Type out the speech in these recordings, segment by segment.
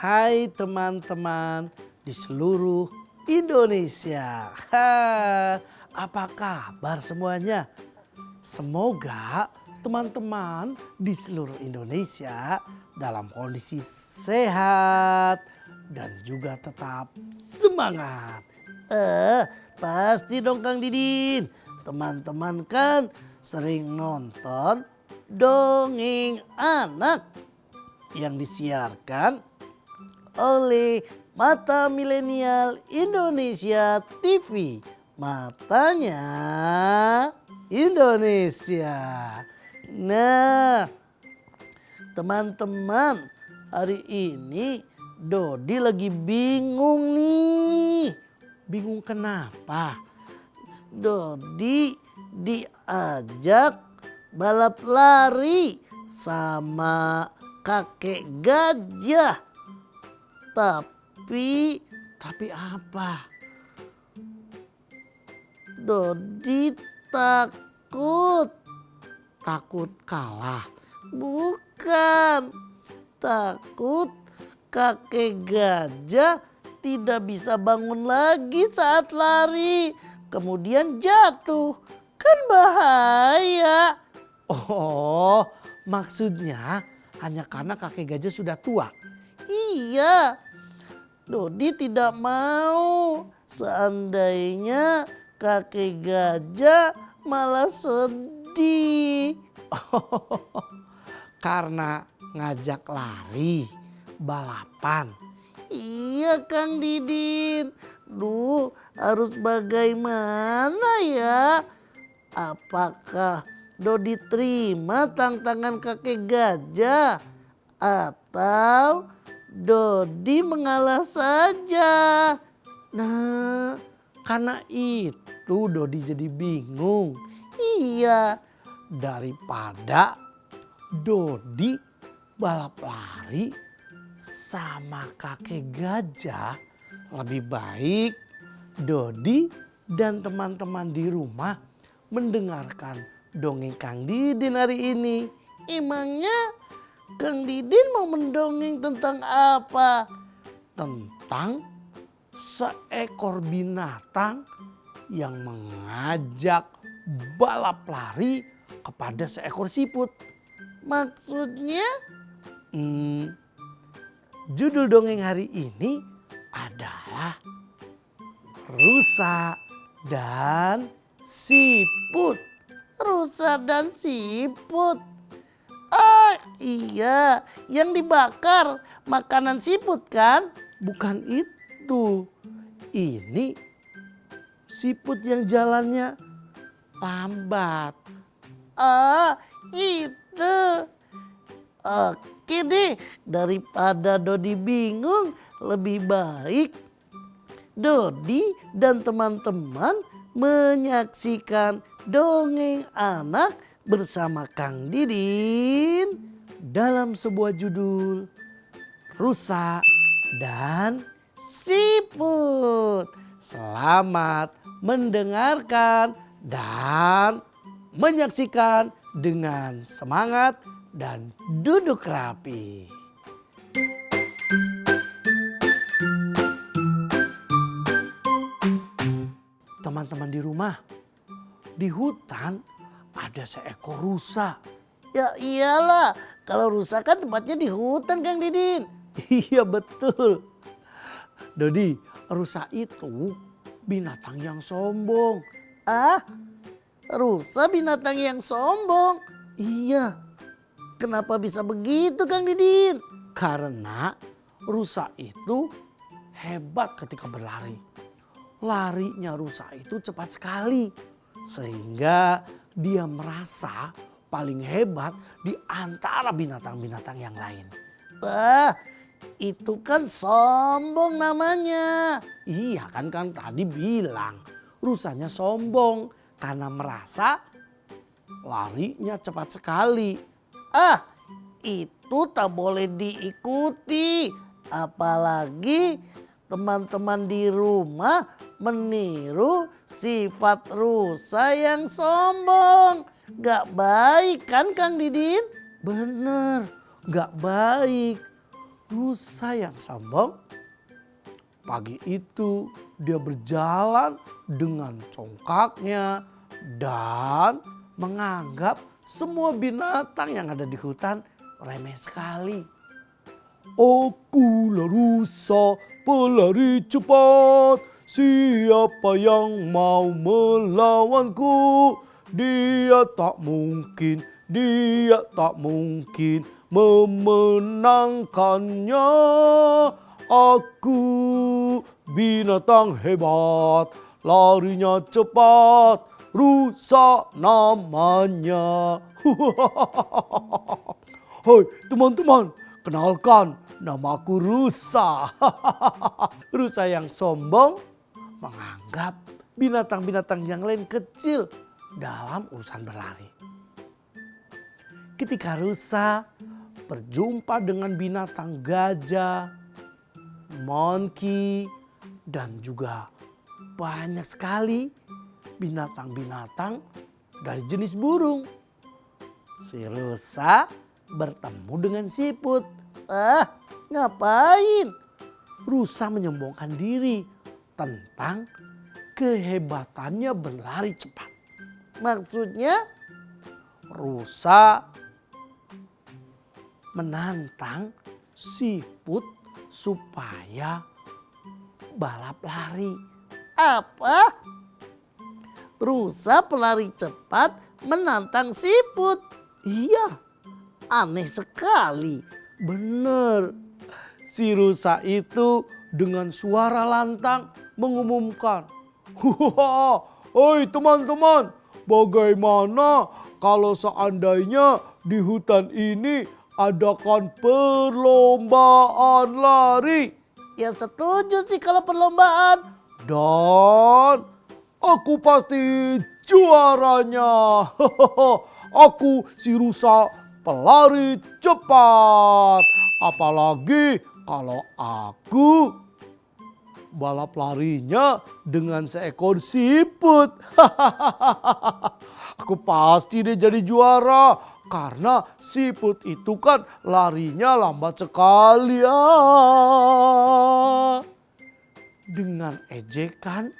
Hai teman-teman di seluruh Indonesia. Apa kabar semuanya? Semoga teman-teman di seluruh Indonesia dalam kondisi sehat dan juga tetap semangat. Pasti dong Kang Didin. Teman-teman kan sering nonton dongeng anak yang disiarkan oleh Mata Milenial Indonesia TV. Matanya Indonesia. Nah, teman-teman, hari ini Dodi lagi bingung nih. Bingung kenapa? Dodi diajak balap lari sama kakek gajah. Tapi apa? Dodi takut. Takut kalah? Bukan. Takut kakek gajah tidak bisa bangun lagi saat lari. Kemudian jatuh. Kan bahaya. Oh, maksudnya hanya karena kakek gajah sudah tua? Iya. Dodi tidak mau seandainya kakek gajah malah sedih. Karena ngajak lari, balapan. Iya Kang Didin. Duh, harus bagaimana ya? Apakah Dodi terima tantangan kakek gajah? Atau Dodi mengalah saja? Nah, karena itu Dodi jadi bingung. Iya, daripada Dodi balap lari sama kakek gajah, lebih baik Dodi dan teman-teman di rumah mendengarkan dongeng Kang Didin hari ini. Emangnya Kang Didin mau mendongeng tentang apa? Tentang seekor binatang yang mengajak balap lari kepada seekor siput. Maksudnya? Judul dongeng hari ini adalah Rusa dan Siput. Rusa dan siput. Oh iya, yang dibakar makanan siput kan? Bukan itu. Ini siput yang jalannya lambat. Ah, itu. Oke deh, daripada Dodi bingung, lebih baik Dodi dan teman-teman menyaksikan dongeng anak bersama Kang Didin dalam sebuah judul Rusa dan Siput. Selamat mendengarkan dan menyaksikan dengan semangat dan duduk rapi. Teman-teman di rumah, di hutan ada seekor rusa. Ya iyalah, kalau rusa kan tempatnya di hutan Kang Didin. Iya betul. Dodi, rusa itu binatang yang sombong. Ah, rusa binatang yang sombong? Iya. Kenapa bisa begitu Kang Didin? Karena rusa itu hebat ketika berlari. Larinya rusa itu cepat sekali. Sehingga dia merasa paling hebat di antara binatang-binatang yang lain. Wah, itu kan sombong namanya. Iya kan tadi bilang rusanya sombong karena merasa larinya cepat sekali. Ah, itu tak boleh diikuti. Apalagi teman-teman di rumah meniru sifat rusa yang sombong. Gak baik kan Kang Didin? Bener, gak baik. Rusa yang sombong pagi itu dia berjalan dengan congkaknya dan menganggap semua binatang yang ada di hutan remeh sekali. Akulah rusa pelari cepat, siapa yang mau melawanku? Dia tak mungkin memenangkannya. Aku binatang hebat, larinya cepat, rusa namanya. Hai teman-teman, kenalkan namaku Rusa. Rusa yang sombong menganggap binatang-binatang yang lain kecil dalam urusan berlari. Ketika Rusa berjumpa dengan binatang gajah, monkey, dan juga banyak sekali binatang-binatang dari jenis burung. Si Rusa bertemu dengan siput. Ngapain? Rusa menyombongkan diri tentang kehebatannya berlari cepat. Maksudnya Rusa menantang siput supaya balap lari. Apa? Rusa pelari cepat menantang siput. Iya, aneh sekali. Benar. Si Rusa itu dengan suara lantang mengumumkan, "Hei teman-teman, bagaimana kalau seandainya di hutan ini adakan perlombaan lari?" Ya setuju sih kalau perlombaan. Dan aku pasti juaranya. Aku si Rusa pelari cepat. Apalagi kalau aku balap larinya dengan seekor siput. Aku pasti deh jadi juara. Karena siput itu kan larinya lambat sekali. Dengan ejekan,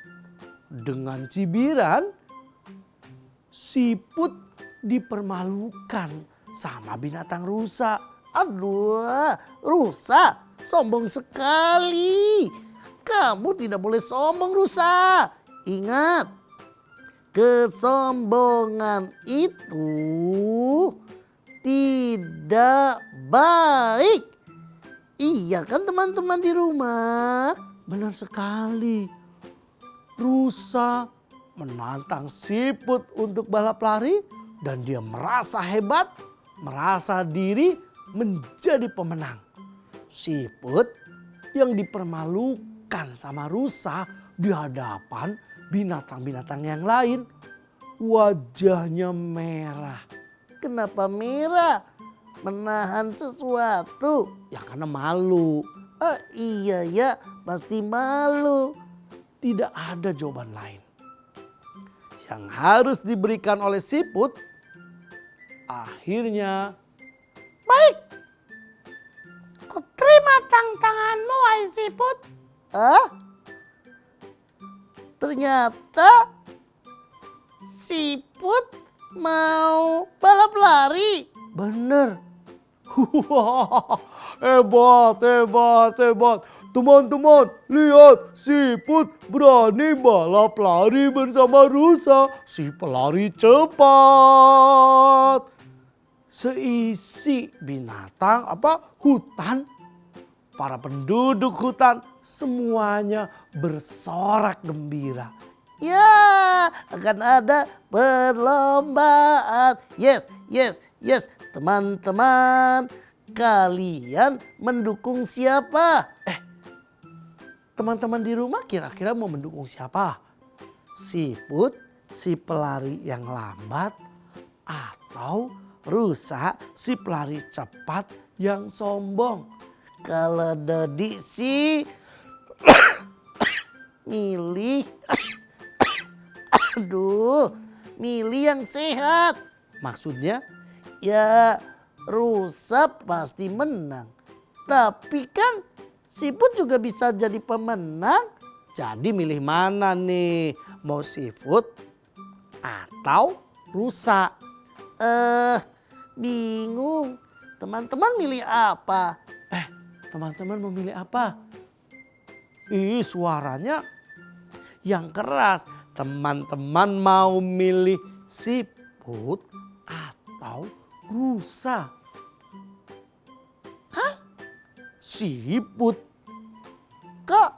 dengan cibiran, siput dipermalukan sama binatang rusa. Aduh, rusa sombong sekali. Kamu tidak boleh sombong, Rusa. Ingat, kesombongan itu tidak baik. Iya kan teman-teman di rumah? Benar sekali. Rusa menantang siput untuk balap lari dan dia merasa hebat, merasa diri menjadi pemenang. Siput yang dipermalukan sama Rusa di hadapan binatang-binatang yang lain. Wajahnya merah. Kenapa merah? Menahan sesuatu. Ya karena malu. Iya ya, pasti malu. Tidak ada jawaban lain. Yang harus diberikan oleh siput. Akhirnya, baik. Ku terima tantanganmu, wahai siput. Ternyata siput mau balap lari. Bener. Hebat. Teman-teman, lihat siput berani balap lari bersama Rusa, si pelari cepat. Seisi binatang hutan, para penduduk hutan semuanya bersorak gembira. Ya, akan ada perlombaan. Yes. Teman-teman, kalian mendukung siapa? Teman-teman di rumah kira-kira mau mendukung siapa? Siput, si pelari yang lambat, atau Rusa, si pelari cepat yang sombong? Kalau Dodi sih milih milih yang sehat. Maksudnya ya Rusa pasti menang. Tapi kan siput juga bisa jadi pemenang. Jadi milih mana nih? Mau siput atau rusa? Bingung. Teman-teman milih apa? Teman-teman mau milih apa? Suaranya yang keras. Teman-teman mau milih siput atau rusa? Siput. Kok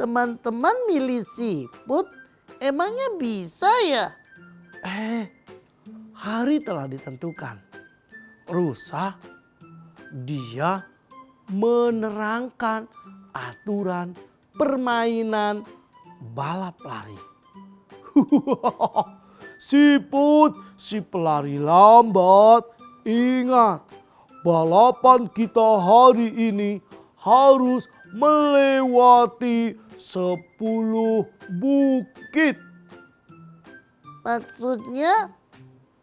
teman-teman milih siput? Emangnya bisa ya? Hari telah ditentukan. Rusa dia menerangkan aturan permainan balap lari. Siput, si pelari lambat, ingat. Balapan kita hari ini harus melewati 10 bukit.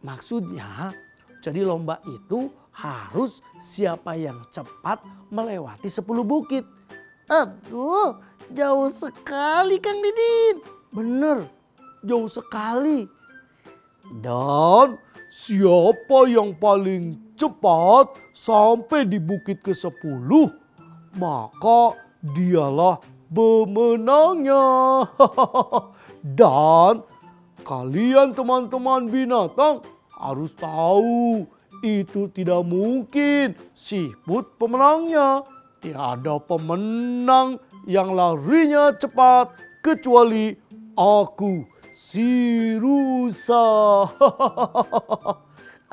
Maksudnya jadi lomba itu harus siapa yang cepat melewati 10 bukit. Aduh, jauh sekali Kang Didin. Bener, jauh sekali. Dan siapa yang paling cepat sampai di bukit ke-10, maka dialah pemenangnya. Dan kalian teman-teman binatang harus tahu itu tidak mungkin siput pemenangnya. Tiada pemenang yang larinya cepat kecuali aku, si rusa.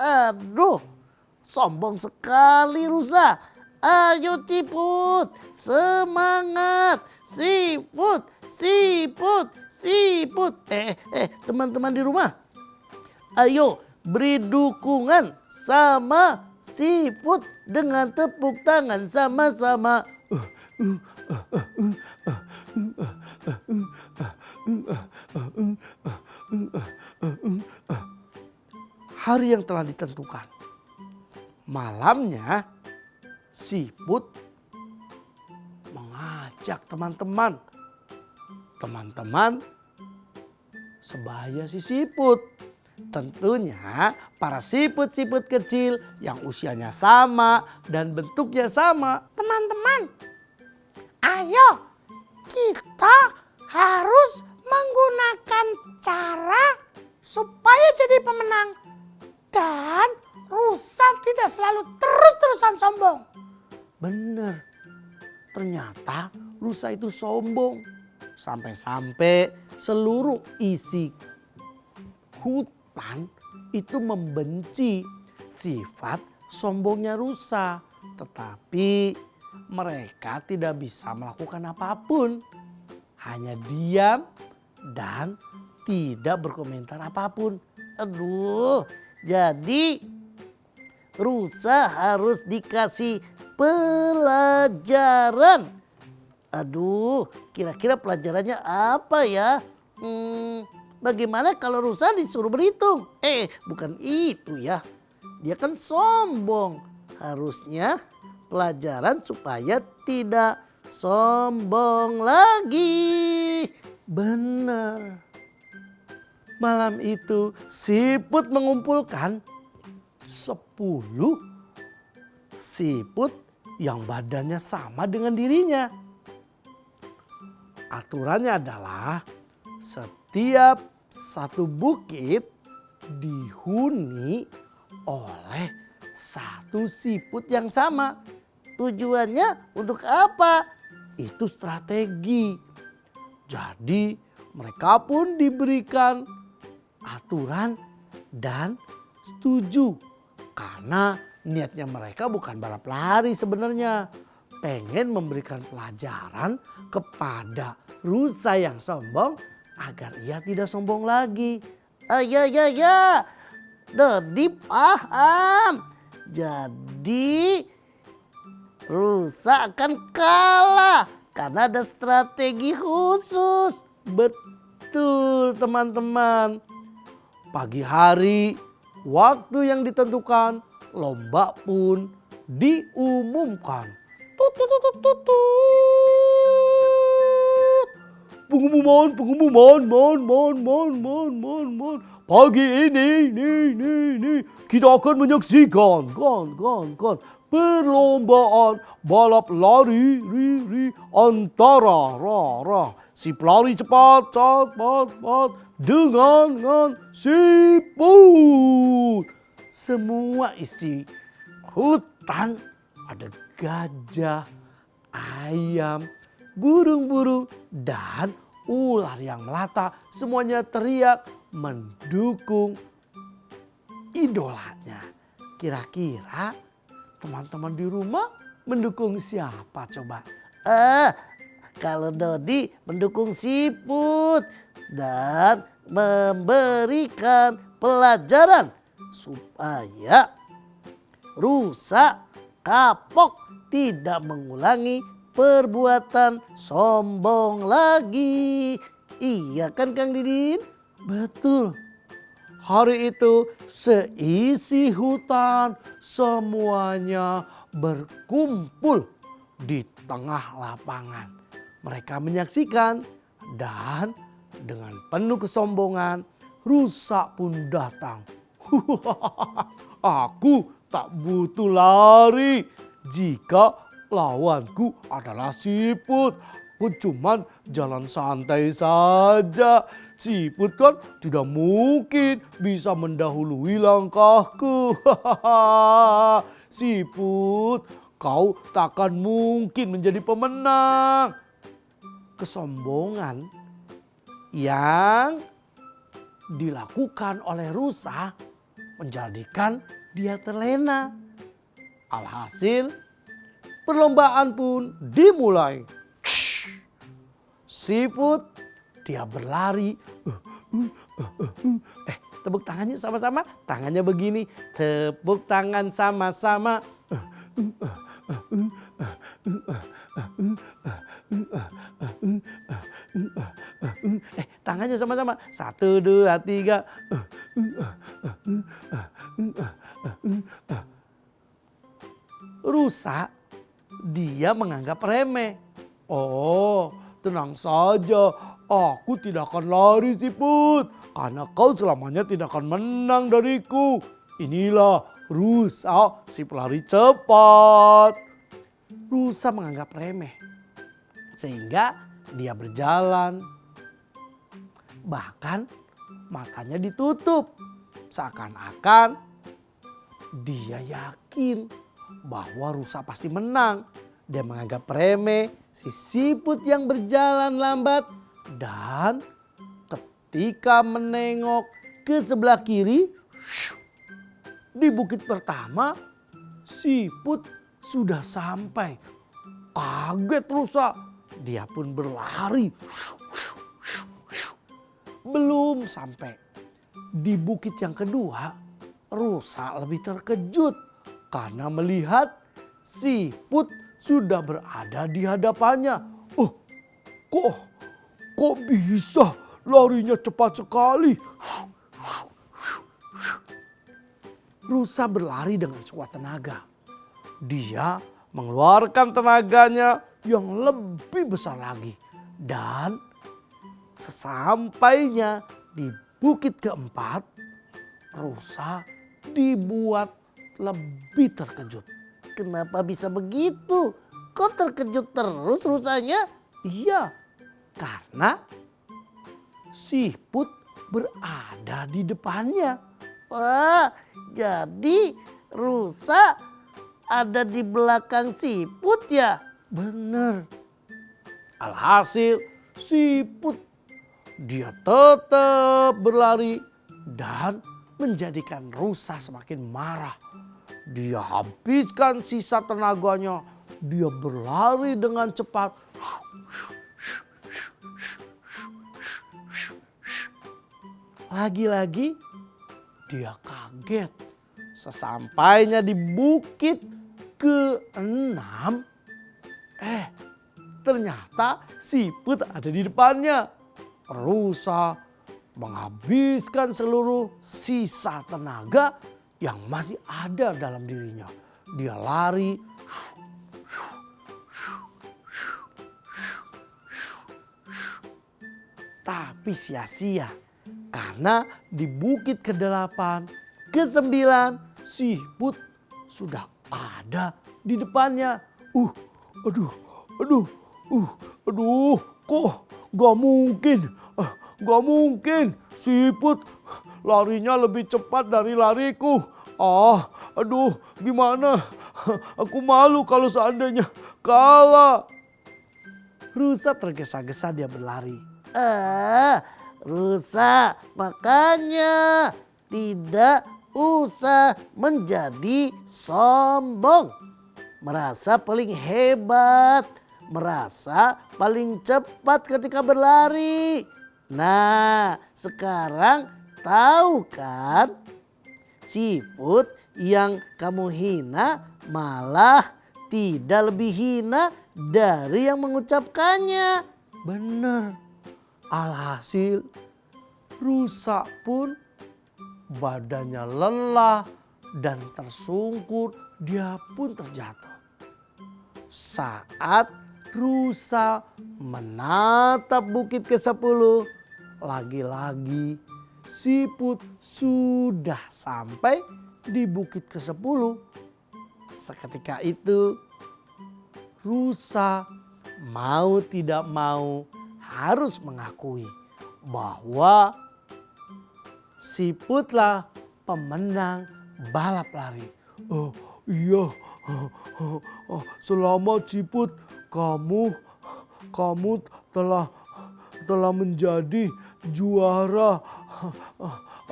Aduh, sombong sekali rusa. Ayo siput, semangat. Siput, siput, siput. Teman-teman di rumah, ayo beri dukungan sama siput dengan tepuk tangan sama-sama. Hari yang telah ditentukan. Malamnya siput mengajak teman-teman. Teman-teman sebaya si siput. Tentunya para siput-siput kecil yang usianya sama dan bentuknya sama. Teman-teman, ayo kita harus menggunakan cara supaya jadi pemenang. Dan rusa tidak selalu terus-terusan sombong. Bener, ternyata rusa itu sombong. Sampai-sampai seluruh isi hutan itu membenci sifat sombongnya rusa. Tetapi mereka tidak bisa melakukan apapun. Hanya diam dan tidak berkomentar apapun. Aduh, jadi rusa harus dikasih pelajaran. Aduh, kira-kira pelajarannya apa ya? Bagaimana kalau rusa disuruh berhitung? Bukan itu ya. Dia kan sombong. Harusnya pelajaran supaya tidak sombong lagi. Benar. Malam itu siput mengumpulkan 10 siput yang badannya sama dengan dirinya. Aturannya adalah setiap satu bukit dihuni oleh satu siput yang sama. Tujuannya untuk apa? Itu strategi. Jadi mereka pun diberikan aturan dan setuju. Karena niatnya mereka bukan balap lari sebenarnya. Pengen memberikan pelajaran kepada rusa yang sombong agar ia tidak sombong lagi. Ya. Dodi paham. Jadi rusa akan kalah karena ada strategi khusus. Betul teman-teman. Pagi hari waktu yang ditentukan lomba pun diumumkan. Tut, tut, tut, tut, tut. Pengumuman. Pagi ini, kita akan menyaksikan perlombaan balap lari antara si pelari cepat dengan siput. Semua isi hutan ada gajah, ayam, burung-burung dan ular yang melata. Semuanya teriak mendukung idolanya. Kira-kira teman-teman di rumah mendukung siapa coba? Kalau Dodi mendukung siput dan memberikan pelajaran supaya rusa kapok tidak mengulangi perbuatan sombong lagi. Iya kan Kang Didin? Betul. Hari itu seisi hutan semuanya berkumpul di tengah lapangan. Mereka menyaksikan dan dengan penuh kesombongan rusa pun datang. Aku tak butuh lari jika lawanku adalah siput. Aku cuman jalan santai saja. Siput kan tidak mungkin bisa mendahului langkahku. Siput, kau takkan mungkin menjadi pemenang. Kesombongan yang dilakukan oleh rusa menjadikan dia terlena. Alhasil perlombaan pun dimulai. Siput dia berlari. Tepuk tangannya sama-sama. Tangannya begini. Tepuk tangan sama-sama. Tangannya sama-sama. 1, 2, 3. Rusa dia menganggap remeh. Oh, tenang saja. Aku tidak akan lari siput. Karena kau selamanya tidak akan menang dariku. Inilah rusa si pelari cepat. Rusa menganggap remeh. Sehingga dia berjalan. Bahkan matanya ditutup. Seakan-akan dia yakin bahwa rusa pasti menang. Dia menganggap remeh si siput yang berjalan lambat. Dan ketika menengok ke sebelah kiri, di bukit pertama siput sudah sampai. Kaget rusa, dia pun berlari. Belum sampai di bukit yang kedua, rusa lebih terkejut karena melihat siput sudah berada di hadapannya. Oh, kok bisa larinya cepat sekali? Rusa berlari dengan sekuat tenaga. Dia mengeluarkan tenaganya yang lebih besar lagi. Dan sesampainya di bukit keempat, rusa dibuat lebih terkejut. Kenapa bisa begitu? Kok terkejut terus rusanya? Iya, karena siput berada di depannya. Wah, jadi rusa ada di belakang siput ya? Bener. Alhasil siput dia tetap berlari dan menjadikan rusa semakin marah. Dia habiskan sisa tenaganya. Dia berlari dengan cepat. Lagi-lagi dia kaget. Sesampainya di bukit ke-6, ternyata siput ada di depannya. Rusa menghabiskan seluruh sisa tenaga yang masih ada dalam dirinya. dia lari. Tapi sia-sia karena di bukit ke-8, ke-9 siput sudah ada di depannya. Aduh, kok gak mungkin, siput larinya lebih cepat dari lariku. Aduh, gimana? Aku malu kalau seandainya kalah. Rusa tergesa-gesa dia berlari. Rusa, makanya tidak usah menjadi sombong. Merasa paling hebat, merasa paling cepat ketika berlari. Nah, sekarang tahu kan? Siput yang kamu hina malah tidak lebih hina dari yang mengucapkannya. Benar. Alhasil rusa pun badannya lelah dan tersungkur, dia pun terjatuh. Saat rusa menatap bukit ke-10, lagi-lagi siput sudah sampai di bukit ke-10. Seketika itu rusa mau tidak mau harus mengakui bahwa siputlah pemenang balap lari. Iya, selamat siput, kamu telah menjadi juara.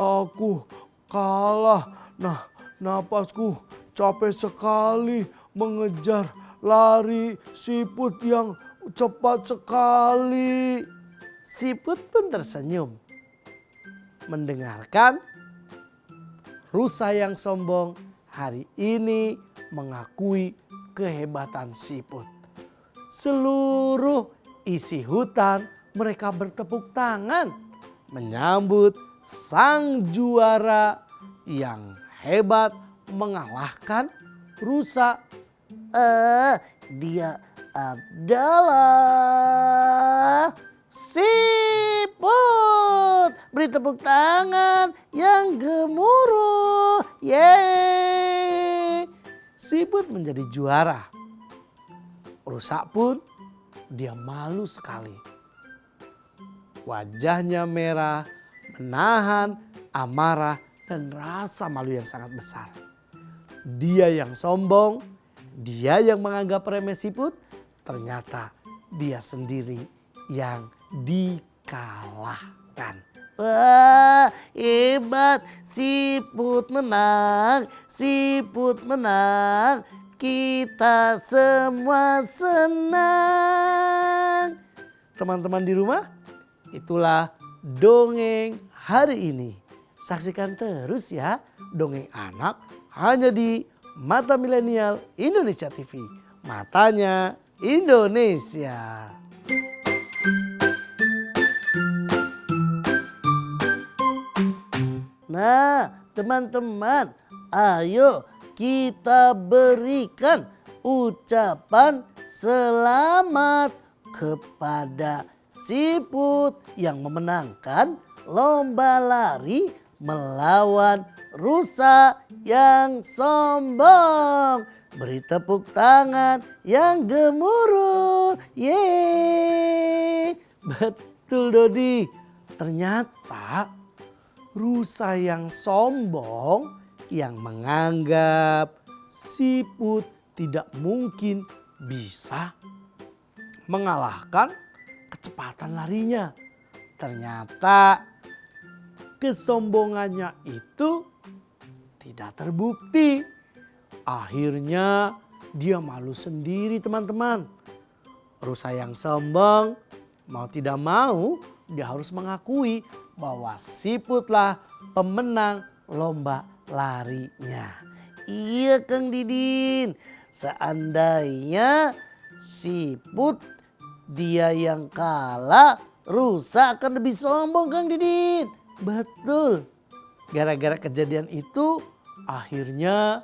Aku kalah. Nah, napasku capek sekali mengejar lari siput yang cepat sekali. Siput pun tersenyum mendengarkan rusa yang sombong hari ini mengakui kehebatan siput. Seluruh isi hutan mereka bertepuk tangan menyambut sang juara yang hebat mengalahkan rusa. Dia adalah siput. Beri tepuk tangan yang gemuruh. Yeay. Siput menjadi juara. Rusa pun dia malu sekali. Wajahnya merah, menahan amarah dan rasa malu yang sangat besar. Dia yang sombong, dia yang menganggap remeh siput, ternyata dia sendiri yang dikalahkan. Wah, hebat, siput menang, kita semua senang. Teman-teman di rumah, itulah dongeng hari ini. Saksikan terus ya dongeng anak hanya di Mata Milenial Indonesia TV. Matanya Indonesia. Nah, teman-teman, ayo kita berikan ucapan selamat kepada siput yang memenangkan lomba lari melawan rusa yang sombong. Beri tepuk tangan yang gemuruh. Yeay. Betul Dodi. Ternyata rusa yang sombong yang menganggap siput tidak mungkin bisa mengalahkan kecepatan larinya. Ternyata kesombongannya itu tidak terbukti. Akhirnya dia malu sendiri teman-teman. Rusa yang sombong mau tidak mau dia harus mengakui bahwa siputlah pemenang lomba larinya. Iya Kang Didin, seandainya siput dia yang kalah, rusa akan lebih sombong Kang Didin. Betul. Gara-gara kejadian itu akhirnya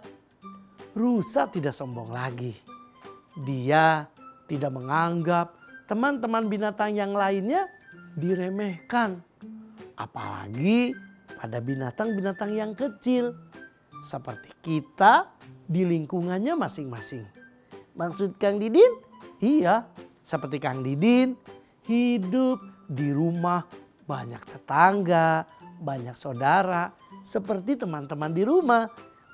rusa tidak sombong lagi. Dia tidak menganggap teman-teman binatang yang lainnya diremehkan. Apalagi pada binatang-binatang yang kecil. Seperti kita di lingkungannya masing-masing. Maksud Kang Didin? Iya, seperti Kang Didin hidup di rumah banyak tetangga, banyak saudara. Seperti teman-teman di rumah.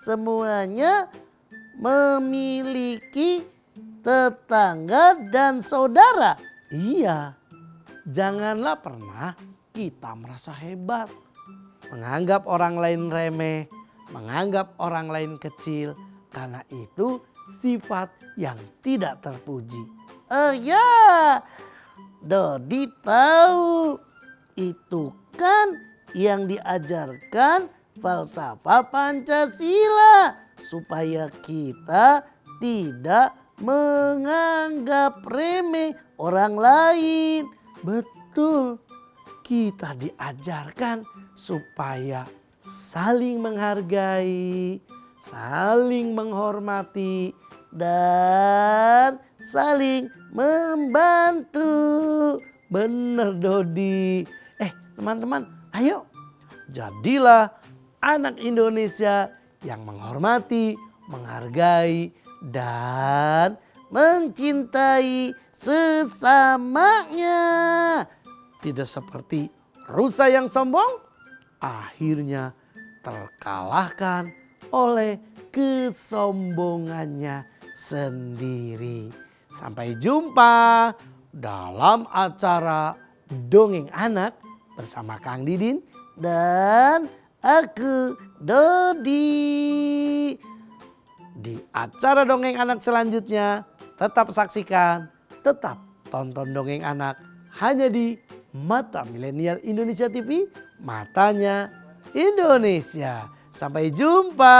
Semuanya memiliki tetangga dan saudara. Iya, janganlah pernah kita merasa hebat. Menganggap orang lain remeh, menganggap orang lain kecil. Karena itu sifat yang tidak terpuji. Oh ya, Dodi tahu. Itu kan yang diajarkan falsafah Pancasila. Supaya kita tidak menganggap remeh orang lain. Betul, kita diajarkan supaya saling menghargai, saling menghormati, dan saling membantu. Bener Dodi. Teman-teman, ayo jadilah anak Indonesia yang menghormati, menghargai, dan mencintai sesamanya. Tidak seperti rusa yang sombong, akhirnya terkalahkan oleh kesombongannya sendiri. Sampai jumpa dalam acara Dongeng Anak bersama Kang Didin dan aku Dodi. Di acara Dongeng Anak selanjutnya tetap saksikan, tetap tonton Dongeng Anak hanya di Mata Milenial Indonesia TV, matanya Indonesia. Sampai jumpa.